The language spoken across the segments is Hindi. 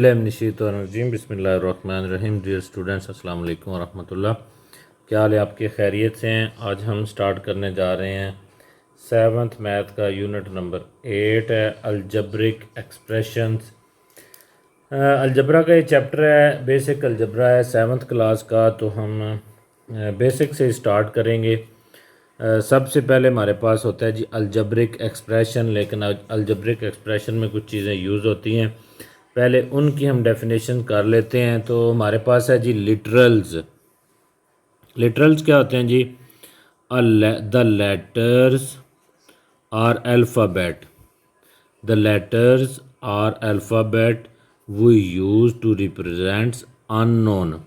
औज़ुबिल्लाहिमिनश्शैतानिर्रजीम बिस्मिल्लाहिर्रहमानिर्रहीम। डियर स्टूडेंट्स, अस्सलाम वालेकुम वरहमतुल्लाह। क्या हाल है आपके? खैरियत से हैं? आज हम स्टार्ट करने जा रहे हैं 7th मैथ का यूनिट नंबर 8 है अलजब्रिक एक्सप्रेशंस। अलजब्रा का ये चैप्टर है, बेसिक अलजब्रा है 7th क्लास का। तो हम बेसिक से स्टार्ट करेंगे। सबसे पहले हमारे पास होता है जी अलजब्रिक एक्सप्रेशन, लेकिन अलजब्रिक एक्सप्रेशन में कुछ चीज़ें यूज़ होती हैं, पहले उनकी हम डेफिनेशन कर लेते हैं। तो हमारे पास है जी लिटरल्स। लिटरल्स क्या होते हैं जी? The letters are alphabet. The letters are alphabet we use to represent unknown.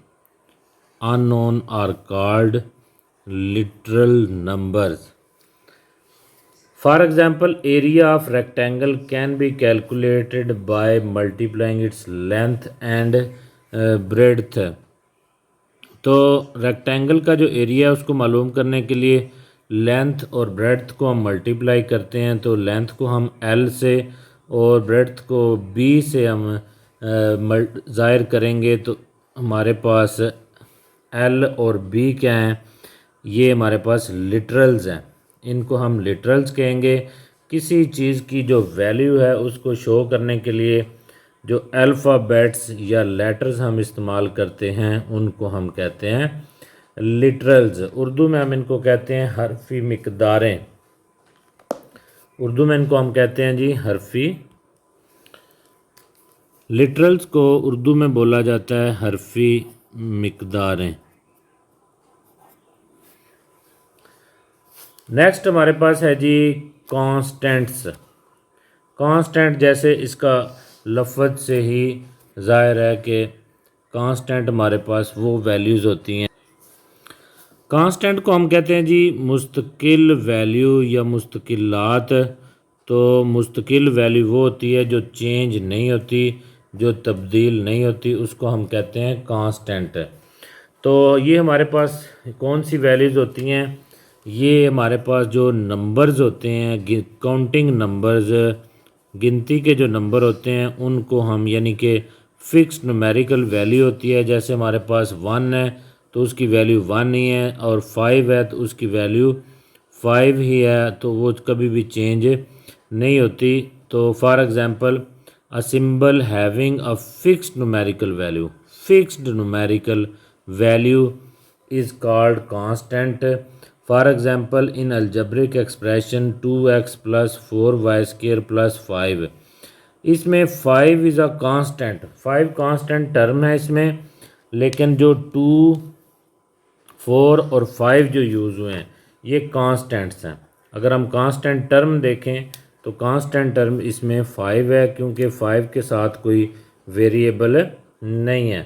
Unknown are called literal numbers. For example, area of rectangle can be calculated by multiplying its length and breadth. तो रेक्टेंगल का जो एरिया है उसको मालूम करने के लिए लेंथ और ब्रेड्थ को हम मल्टीप्लाई करते हैं। तो लेंथ को हम L से और ब्रेड्थ को B से हम ज़ाहिर करेंगे। तो हमारे पास L और B क्या हैं? ये हमारे पास लिटरल्स हैं। इनको हम लिटरल्स कहेंगे। किसी चीज़ की जो वैल्यू है उसको शो करने के लिए जो अल्फ़ाबेट्स या लेटर्स हम इस्तेमाल करते हैं उनको हम कहते हैं लिटरल्स। उर्दू में हम इनको कहते हैं हरफी मिक़दारें। उर्दू में इनको हम कहते हैं जी हरफी। लिटरल्स को उर्दू में बोला जाता है हरफी मिक़दारें। नेक्स्ट हमारे पास है जी कांस्टेंट्स। कांस्टेंट जैसे इसका लफ्ज़ से ही ज़ाहिर है कि कांस्टेंट हमारे पास वो वैल्यूज़ होती हैं। कांस्टेंट को हम कहते हैं जी मुस्तकिल वैल्यू या मुस्तकिलात। तो मुस्तकिल वैल्यू वो होती है जो चेंज नहीं होती, जो तब्दील नहीं होती, उसको हम कहते हैं कांस्टेंट। तो ये हमारे पास कौन सी वैल्यूज़ होती हैं? ये हमारे पास जो नंबर्स होते हैं, काउंटिंग नंबर्स, गिनती के जो नंबर होते हैं उनको हम यानी कि फ़िक्स्ड न्यूमेरिकल वैल्यू होती है। जैसे हमारे पास 1 है तो उसकी वैल्यू 1 ही है, और 5 है तो उसकी वैल्यू 5 ही है, तो वो कभी भी चेंज नहीं होती। तो for example a symbol having a fixed numerical value, fixed numerical value is called constant. For example in algebraic expression 2x + 4y² + 5, इसमें 5 is a constant. 5 constant term है इसमें, लेकिन जो 2, 4 और 5 जो यूज़ हुए हैं ये कांस्टेंट्स हैं। अगर हम कांस्टेंट टर्म देखें तो कांस्टेंट टर्म इसमें 5 है, क्योंकि 5 के साथ कोई वेरिएबल नहीं है।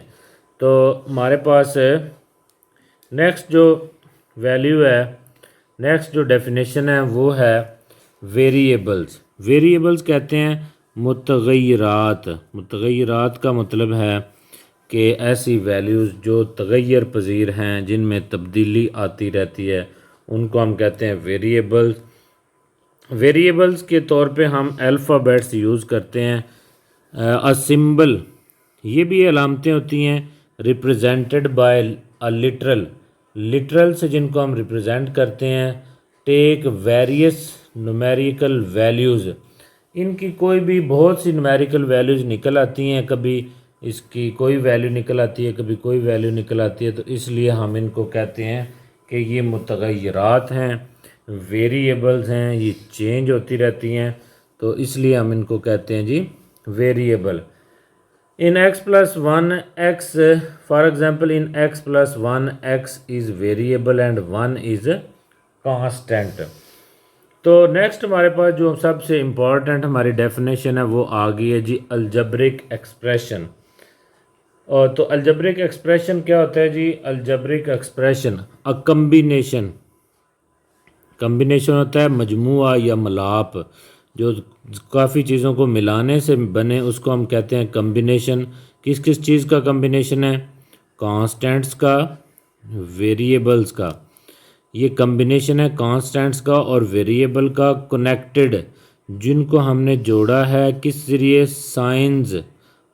तो हमारे पास नेक्स्ट जो वैल्यू है, नेक्स्ट जो डेफिनेशन है वो है वेरिएबल्स। वेरिएबल्स कहते हैं मुतग़य्यरात। मुतग़य्यरात का मतलब है कि ऐसी वैल्यूज़ जो तग़य्युर पज़ीर हैं, जिनमें तब्दीली आती रहती है, उनको हम कहते हैं वेरिएबल्स। वेरिएबल्स के तौर पे हम अल्फ़ाबेट्स यूज़ करते हैं। अ सिंबल, ये भी अलामतें होती हैं represented by a literal. Literal से जिनको हम रिप्रेजेंट करते हैं टेक वेरियस न्यूमेरिकल वैल्यूज़। इनकी कोई भी बहुत सी न्यूमेरिकल वैल्यूज़ निकल आती हैं, कभी इसकी कोई वैल्यू निकल आती है, कभी कोई वैल्यू निकल आती है। तो इसलिए हम इनको कहते हैं कि ये मुतग़य्यरात हैं, वेरिएबल्स हैं, ये चेंज होती रहती हैं। तो इसलिए हम इनको कहते हैं जी variable. In x + 1 x, for example in x + 1 x is variable and 1 is constant. तो नेक्स्ट हमारे पास जो सबसे इम्पॉर्टेंट हमारी डेफिनेशन है वो आ गई है जी अलजब्रिक एक्सप्रेशन। और तो अलजब्रिक एक्सप्रेशन क्या होता है जी? Algebraic expression a combination. Combination होता है मजमुआ या मलाप, जो काफ़ी चीज़ों को मिलाने से बने उसको हम कहते हैं कम्बिनेशन। किस किस चीज़ का कम्बिनेशन है? कांस्टेंट्स का, वेरिएबल्स का। ये कम्बिनेशन है कांस्टेंट्स का और वेरिएबल का कनेक्टेड, जिनको हमने जोड़ा है किस ज़रिए? Science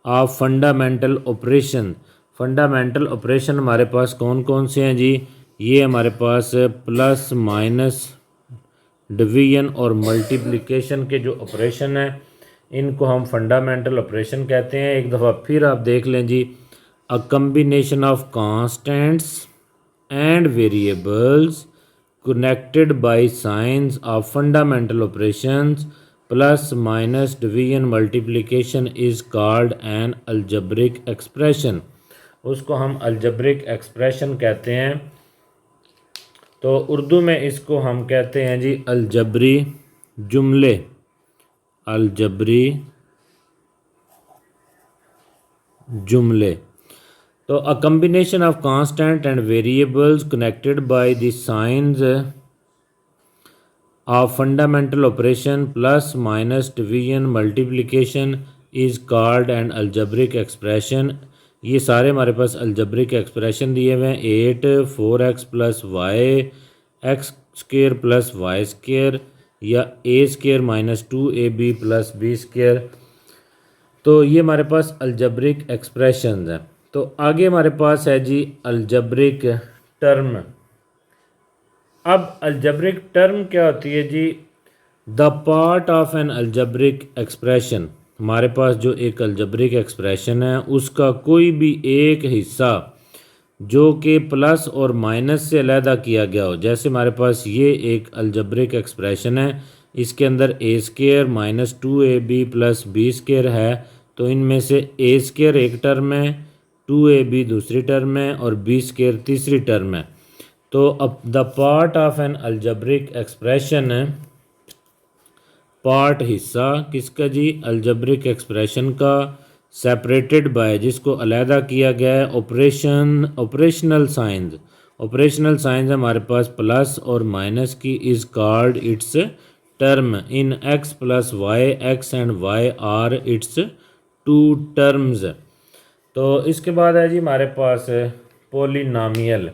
of fundamental operation. Fundamental operation हमारे पास कौन कौन से हैं जी? ये हमारे पास प्लस माइनस डिवीजन और मल्टीप्लिकेशन के जो ऑपरेशन हैं इनको हम फंडामेंटल ऑपरेशन कहते हैं। एक दफ़ा फिर आप देख लें जी, a combination of constants and variables connected by signs of fundamental operations plus minus division multiplication is called an algebraic expression। उसको हम algebraic expression कहते हैं। तो उर्दू में इसको हम कहते हैं जी अलजबरी जुमले, अलजबरी जुमले। तो अ combination of constant and variables connected by the science of fundamental operation plus minus division multiplication is called an algebraic expression. ये सारे हमारे पास अलजब्रिक एक्सप्रेशन दिए हुए हैं। 8 4x plus Y x square plus y square या a square minus 2ab plus b square. तो ये हमारे पास अलजब्रिक एक्सप्रेशन है। तो आगे हमारे पास है जी अलजब्रिक टर्म। अब अलजब्रिक टर्म क्या होती है जी? The part of an algebraic expression. हमारे पास जो एक अलजब्रिक एक्सप्रेशन है उसका कोई भी एक हिस्सा जो कि प्लस और माइनस से अलहदा किया गया हो। जैसे हमारे पास ये एक अलजब्रिक एक्सप्रेशन है, इसके अंदर a square minus 2ab plus b square है। तो इनमें से ए स्क्र एक टर्म है, 2ab दूसरी टर्म है और बी स्क्र तीसरी टर्म है। तो अब the part of an algebraic expression, part हिस्सा किसका जी? अलजब्रिक एक्सप्रेशन का, सेपरेटेड बाय जिसको अलहदा किया गया है ऑपरेशनल साइंस। ऑपरेशनल साइंस हमारे पास प्लस और माइनस की, is called its term in X plus Y, X and Y are its two terms. तो इसके बाद है जी हमारे पास पोलिनामियल।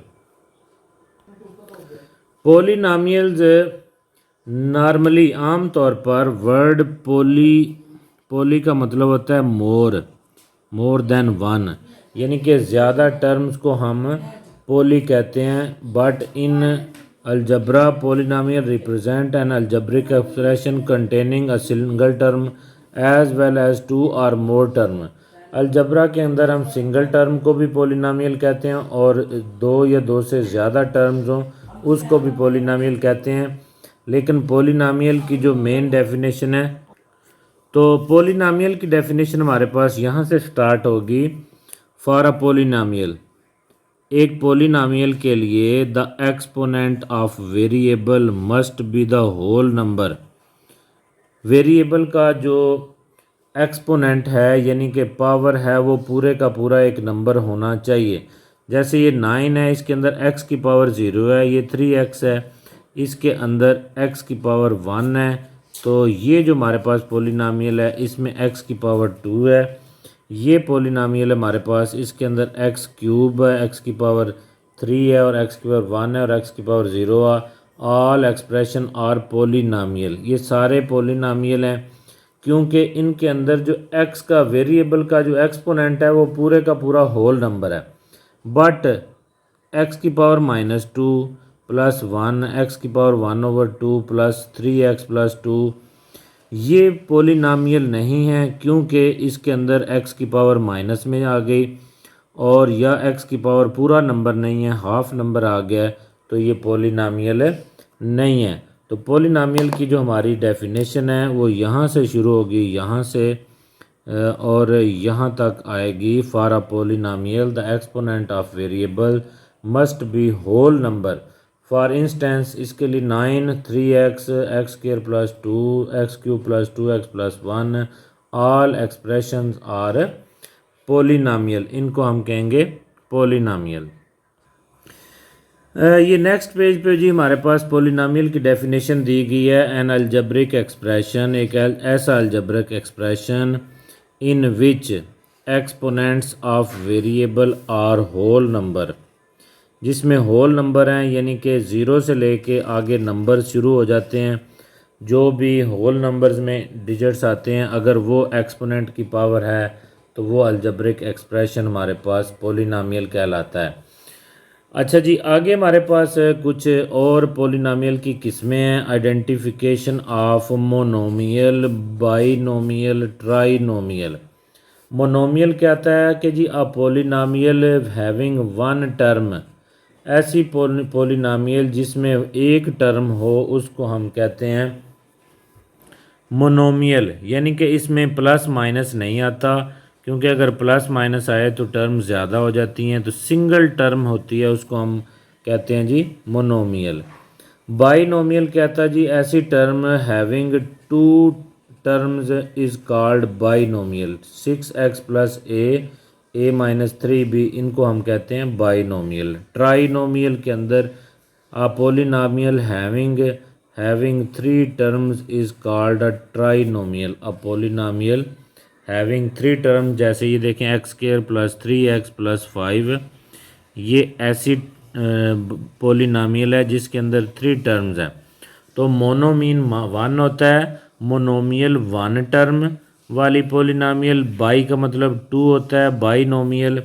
पोलिनामियल्स नॉर्मली आम तौर पर वर्ड पोली का मतलब होता है मोर देन वन, यानी कि ज़्यादा टर्म्स को हम पोली कहते हैं। But in algebra polynomial represent an algebraic expression containing a single term as well as two और मोर टर्म। अलजब्रा के अंदर हम सिंगल टर्म को भी पोलिनामियल कहते हैं और दो या दो से ज़्यादा टर्म्स हों उसको भी पोलिनामियल कहते हैं। लेकिन पोलिनामियल की जो मेन डेफिनेशन है, तो पोलिनामियल की डेफिनेशन हमारे पास यहाँ से स्टार्ट होगी। फॉर अ पोलिनामियल, एक पोलिनामियल के लिए the exponent of variable must be the whole number. Variable का जो एक्सपोनेंट है यानी कि पावर है वो पूरे का पूरा एक नंबर होना चाहिए। जैसे ये 9 है, इसके अंदर x की पावर 0 है, ये 3x है, इसके अंदर x की पावर 1 है। तो ये जो हमारे पास पोलिनामियल है इसमें x की पावर 2 है। ये पोलिनामियल है हमारे पास, इसके अंदर x क्यूब है, x की पावर 3 है और x की पावर 1 है और x की पावर 0 है। All expression are polynomial. ये सारे पोलिनामियल हैं क्योंकि इनके अंदर जो x का वेरिएबल का जो एक्सपोनेंट है वो पूरे का पूरा होल नंबर है। बट x की पावर -2 प्लस 1, x की पावर 1/2 प्लस 3x प्लस 2 ये पोलिनामियल नहीं है क्योंकि इसके अंदर x की पावर माइनस में आ गई और या x की पावर पूरा नंबर नहीं है, हाफ नंबर आ गया है, तो ये पोलिनामियल नहीं है। तो पोलिनामियल की जो हमारी डेफिनेशन है वो यहाँ से शुरू होगी, यहाँ से और यहाँ तक आएगी। For a polynomial the exponent of variable must be whole number. For instance इसके लिए 9, 3x, x square plus 2, x cube plus 2x plus 1 all expressions are polynomial. इनको हम कहेंगे पोलिनामियल। ये नेक्स्ट पेज पे जी हमारे पास पोलिनामियल की डेफिनेशन दी गई है। एन अलजब्रिक एक्सप्रेशन, एक ऐसा algebraic expression in which exponents of variable are whole number, जिसमें होल नंबर हैं यानी कि 0 से लेके आगे नंबर शुरू हो जाते हैं। जो भी होल नंबर्स में डिजिट्स आते हैं अगर वो एक्सपोनेंट की पावर है तो वो अलजेब्रिक एक्सप्रेशन हमारे पास पॉलिनॉमियल कहलाता है। अच्छा जी, आगे हमारे पास कुछ और पॉलिनॉमियल की किस्में हैं। Identification of monomial, binomial, trinomial. Monomial कहता है कि जी a polynomial having one term, ऐसी पॉलिनॉमियल जिसमें एक टर्म हो उसको हम कहते हैं मोनोमियल, यानी कि इसमें प्लस माइनस नहीं आता, क्योंकि अगर प्लस माइनस आए तो टर्म ज़्यादा हो जाती हैं। तो सिंगल टर्म होती है उसको हम कहते हैं जी मोनोमियल। बाइनोमियल कहता है जी ऐसी term having two terms is called binomial. 6x plus A minus 3b, इनको हम कहते हैं बाइनोमियल। ट्राइनोमियल के अंदर a polynomial having three terms is called a trinomial. A polynomial having three term, जैसे ये देखें x square plus 3x plus 5, ये ऐसी पॉलिनॉमियल है जिसके अंदर थ्री टर्म्स हैं। तो मोनोमीन वन होता है, मोनोमियल वन टर्म वाली पॉलिनॉमियल। बाई का मतलब टू होता है, बाइनोमियल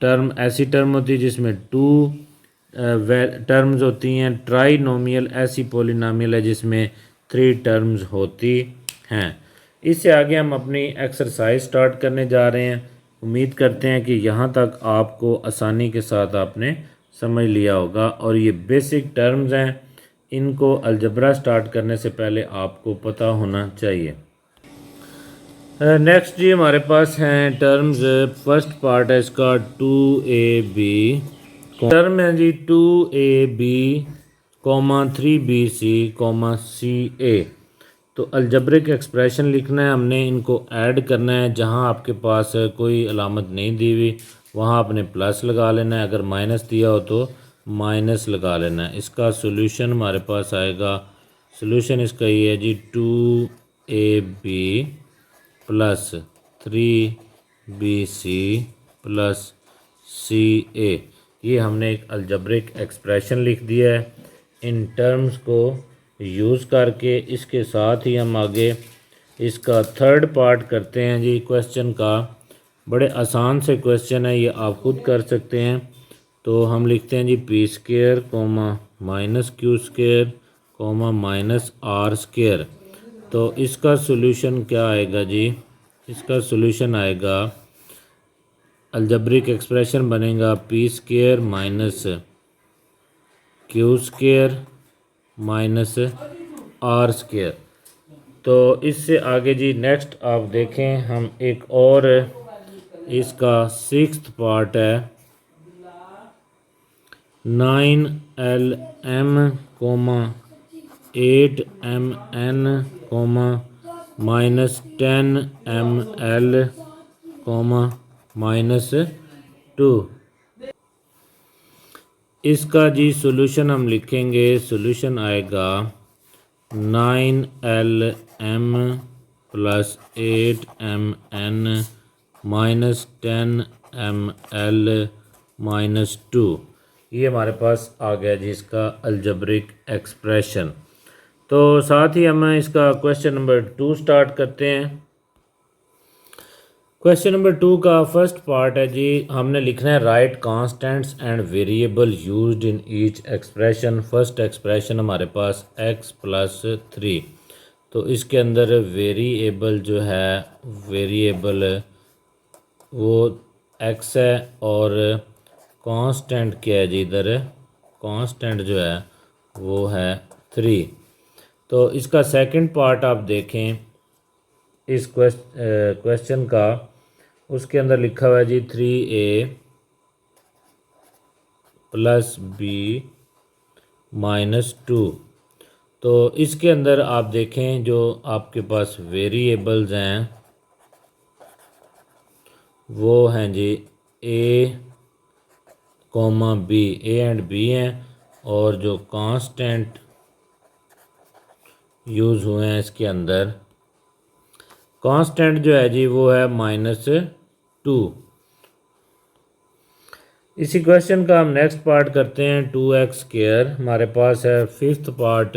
टर्म ऐसी टर्म होती है जिसमें टू टर्म्स होती हैं। ट्राइनोमियल ऐसी पॉलिनॉमियल है जिसमें थ्री टर्म्स होती हैं। इससे आगे हम अपनी एक्सरसाइज स्टार्ट करने जा रहे हैं। उम्मीद करते हैं कि यहाँ तक आपको आसानी के साथ आपने समझ लिया होगा, और ये बेसिक टर्म्स हैं, इनको अलजबरा स्टार्ट करने से पहले आपको पता होना चाहिए। नेक्स्ट जी हमारे पास हैं टर्म्स। फर्स्ट पार्ट है इसका 2ab। टर्म है जी 2ab, 3bc, ca। तो अलजब्रिक एक्सप्रेशन लिखना है हमने, इनको ऐड करना है। जहाँ आपके पास कोई अलामत नहीं दी हुई वहाँ आपने प्लस लगा लेना है, अगर माइनस दिया हो तो माइनस लगा लेना है। इसका सोल्यूशन हमारे पास आएगा, सोल्यूशन इसका ये है जी 2ab plus 3bc plus ca। ये हमने एक अलजब्रिक एक्सप्रेशन लिख दिया है। इन टर्म्स को यूज़ करके इसके साथ ही हम आगे इसका थर्ड पार्ट करते हैं जी क्वेश्चन का। बड़े आसान से क्वेश्चन है, ये आप खुद कर सकते हैं। तो हम लिखते हैं जी P square comma minus Q square comma minus R square. तो इसका सोल्यूशन क्या आएगा जी, इसका सोल्यूशन आएगा, अलजब्रिक एक्सप्रेशन बनेगा P square minus Q square minus R square. तो इससे आगे जी नेक्स्ट आप देखें, हम एक और इसका सिक्स्थ पार्ट है 9lm 8mn minus 10ml minus 2। इसका जी सोल्यूशन हम लिखेंगे, सोल्यूशन आएगा 9lm plus 8mn minus 10ml minus 2। ये हमारे पास आ गया जी इसका अलजब्रिक एक्सप्रेशन। तो साथ ही हम इसका क्वेश्चन नंबर 2 स्टार्ट करते हैं। क्वेश्चन नंबर 2 का फर्स्ट पार्ट है जी, हमने लिखना है right constants and variable used in each expression. First expression हमारे पास x प्लस 3। तो इसके अंदर वेरिएबल जो है, वेरिएबल वो x है, और कांस्टेंट क्या है जी, इधर कांस्टेंट जो है वो है 3। तो इसका सेकंड पार्ट आप देखें इस क्वेश्चन का, उसके अंदर लिखा हुआ है जी 3a प्लस b माइनस 2। तो इसके अंदर आप देखें जो आपके पास वेरिएबल्स हैं वो हैं जी a comma b, a and b हैं, और जो कांस्टेंट यूज़ हुए हैं इसके अंदर, कांस्टेंट जो है जी वो है -2। इसी क्वेश्चन का हम नेक्स्ट पार्ट करते हैं 2x स्क्वायर। हमारे पास है fifth part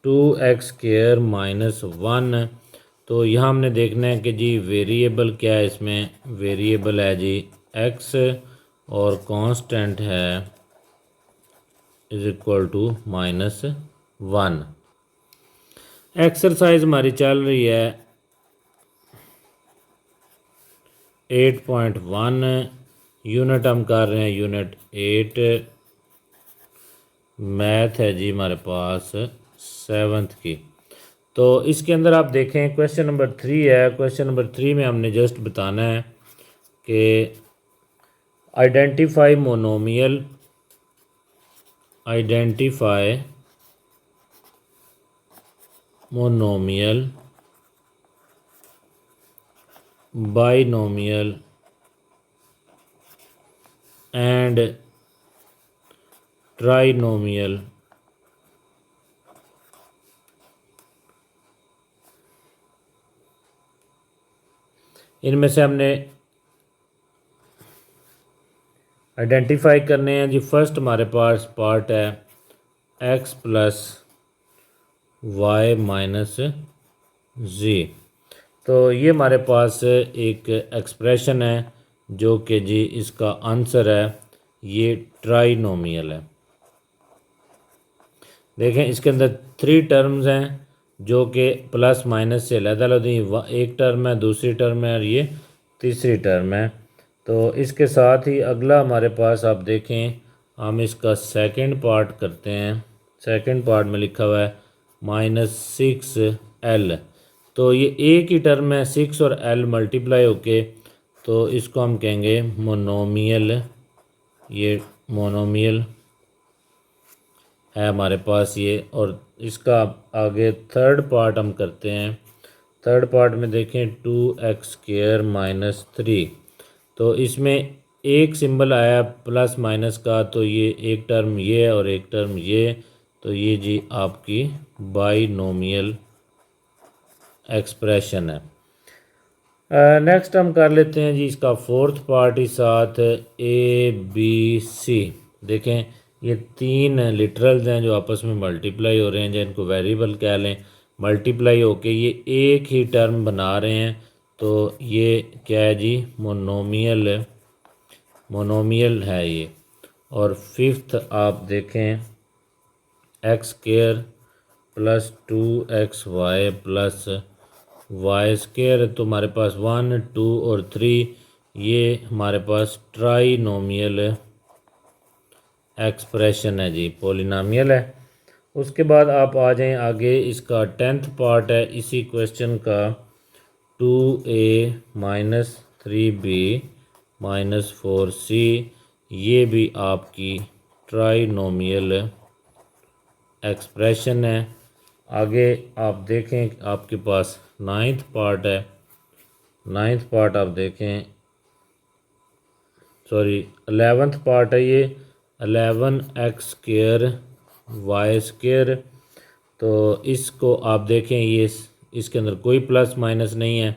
2x square minus 1। तो यहाँ हमने देखना है कि जी वेरिएबल क्या है, इसमें वेरिएबल है जी एक्स और कांस्टेंट है इज इक्वल टू -1। एक्सरसाइज हमारी चल रही है 8.1, यूनिट हम कर रहे हैं यूनिट 8, मैथ है जी हमारे पास 7th की। तो इसके अंदर आप देखें क्वेश्चन नंबर 3 है। क्वेश्चन नंबर 3 में हमने जस्ट बताना है कि identify monomial, identify monomial, binomial and trinomial इनमें से हमने आइडेंटिफाई करने हैं जी। फर्स्ट हमारे पास पार्ट है x प्लस वाई माइनस जी। तो ये हमारे पास एक एक्सप्रेशन है जो कि जी इसका आंसर है, ये ट्राइनोमियल है। देखें इसके अंदर 3 टर्म्स हैं जो कि प्लस माइनस से अलग-अलग होती, एक टर्म है, दूसरी टर्म है और ये तीसरी टर्म है। तो इसके साथ ही अगला हमारे पास आप देखें, हम इसका सेकंड पार्ट करते हैं। सेकंड पार्ट में लिखा हुआ है -6l। तो ये एक ही टर्म है, 6 और l मल्टीप्लाई होके, तो इसको हम कहेंगे मोनोमियल। ये मोनोमियल है हमारे पास ये। और इसका आगे थर्ड पार्ट हम करते हैं। थर्ड पार्ट में देखें 2x² - 3। तो इसमें एक सिंबल आया प्लस माइनस का, तो ये एक टर्म ये और एक टर्म ये, तो ये जी आपकी बाइनोमियल एक्सप्रेशन है। नेक्स्ट हम कर लेते हैं जी इसका फोर्थ पार्ट ही साथ, ABC। देखें ये 3 लिटरल्स हैं जो आपस में मल्टीप्लाई हो रहे हैं, या इनको वेरिएबल कह लें। मल्टीप्लाई होके ये एक ही टर्म बना रहे हैं, तो ये क्या है जी मोनोमियल, मोनोमियल है ये। और फिफ्थ आप देखें x² plus 2xy plus y², तो हमारे पास 1, 2 और 3, ये हमारे पास ट्राइनोमियल एक्सप्रेशन है जी, पॉलिनोमियल है। उसके बाद आप आ जाएं आगे, इसका 10th पार्ट है इसी क्वेश्चन का, 2a - 3b - 4c, ये भी आपकी ट्राइनोमियल एक्सप्रेशन है। आगे आप देखें आपके पास 9th पार्ट है। 9th पार्ट आप देखें, सॉरी 11th पार्ट है ये, 11x² y²। तो इसको आप देखें, ये इसके अंदर कोई प्लस माइनस नहीं है,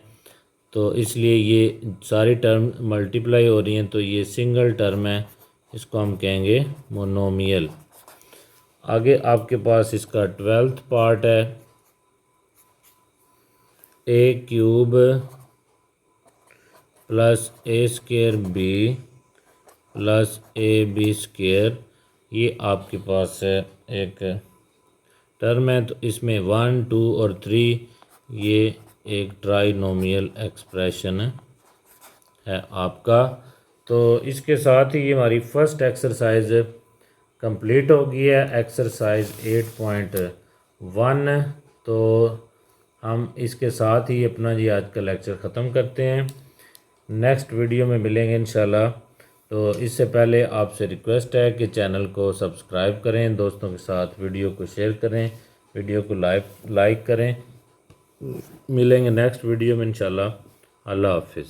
तो इसलिए ये सारी टर्म मल्टीप्लाई हो रही हैं, तो ये सिंगल टर्म है, इसको हम कहेंगे मोनोमियल। आगे आपके पास इसका 12th पार्ट है, a³ plus a²b plus ab², ये आपके पास एक टर्म है, तो इसमें 1, 2 और 3, ये एक ट्राइनोमियल एक्सप्रेशन है आपका। तो इसके साथ ही ये हमारी फर्स्ट एक्सरसाइज कंप्लीट हो गई है, एक्सरसाइज 8.1। तो हम इसके साथ ही अपना जी आज का लेक्चर ख़त्म करते हैं। नेक्स्ट वीडियो में मिलेंगे इंशाल्लाह। तो इससे पहले आपसे रिक्वेस्ट है कि चैनल को सब्सक्राइब करें, दोस्तों के साथ वीडियो को शेयर करें, वीडियो को लाइक करें। मिलेंगे नेक्स्ट वीडियो में इंशाल्लाह। अल्लाह हाफिज़।